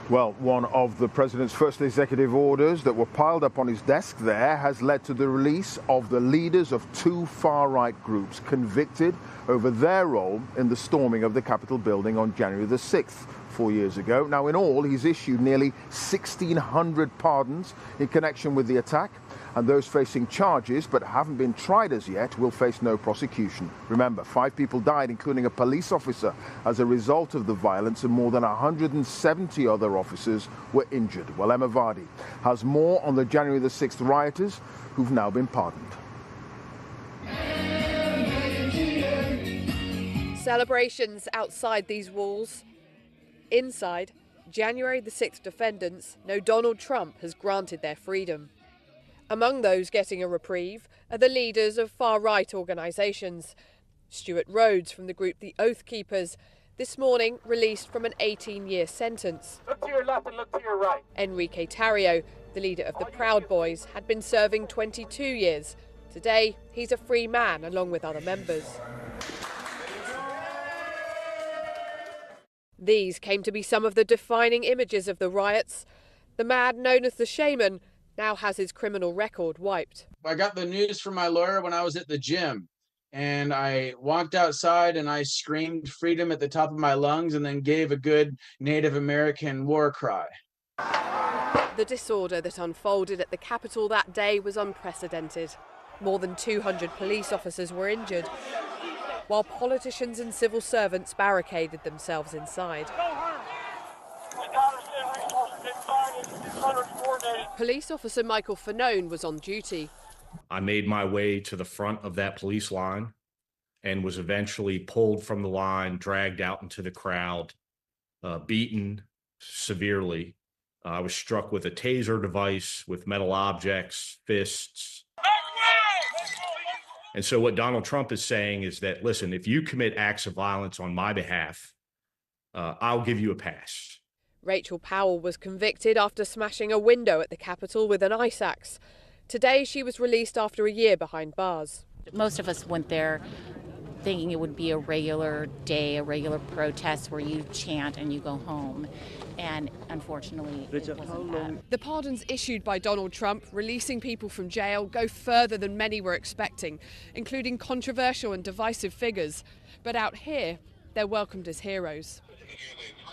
Well, one of the president's first executive orders that were piled up on his desk there has led to the release of the leaders of two far-right groups convicted over their role in the storming of the Capitol building on January the 6th, 4 years ago. Now, in all, he's issued nearly 1,600 pardons in connection with the attack, and those facing charges but haven't been tried as yet will face no prosecution. Remember, 5 people died, including a police officer, as a result of the violence, and more than 170 other officers were injured. Well, Emma Vardy has more on the January the 6th rioters who've now been pardoned. Celebrations outside these walls. Inside, January the 6th defendants know Donald Trump has granted their freedom. Among those getting a reprieve are the leaders of far-right organisations. Stuart Rhodes from the group The Oath Keepers, this morning released from an 18-year sentence. Look to your left and look to your right. Enrique Tarrio, the leader of the Proud Boys, had been serving 22 years. Today, he's a free man along with other members. These came to be some of the defining images of the riots. The man known as the Shaman now has his criminal record wiped. I got the news from my lawyer when I was at the gym, and I walked outside and I screamed freedom at the top of my lungs and then gave a good Native American war cry. The disorder that unfolded at the Capitol that day was unprecedented. More than 200 police officers were injured, while politicians and civil servants barricaded themselves inside. Police officer Michael Fanone was on duty. I made my way to the front of that police line and was eventually pulled from the line, dragged out into the crowd, beaten severely. I was struck with a taser device, with metal objects, fists. And so what Donald Trump is saying is that, listen, if you commit acts of violence on my behalf, I'll give you a pass. Rachel Powell was convicted after smashing a window at the Capitol with an ice axe. Today, she was released after a year behind bars. Most of us went there thinking it would be a regular day, a regular protest where you chant and you go home. And unfortunately, it wasn't that. The pardons issued by Donald Trump, releasing people from jail, go further than many were expecting, including controversial and divisive figures. But out here, they're welcomed as heroes.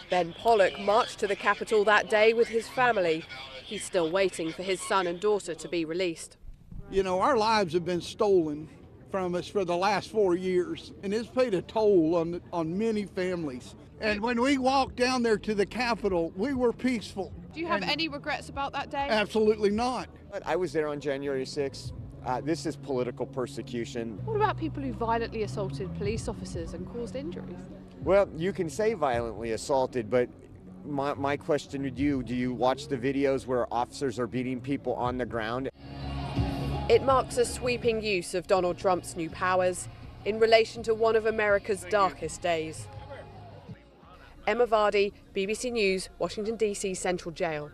Ben Pollock marched to the Capitol that day with his family. He's still waiting for his son and daughter to be released. You know, our lives have been stolen from us for the last 4 years, and it's paid a toll on many families. And when we walked down there to the Capitol, we were peaceful. Do you have any regrets about that day? Absolutely not. I was there on January 6th. This is political persecution. What about people who violently assaulted police officers and caused injuries? Well, you can say violently assaulted, but my question to you, do you watch the videos where officers are beating people on the ground? It marks a sweeping use of Donald Trump's new powers in relation to one of America's darkest days. Emma Vardy, BBC News, Washington, D.C. Central Jail.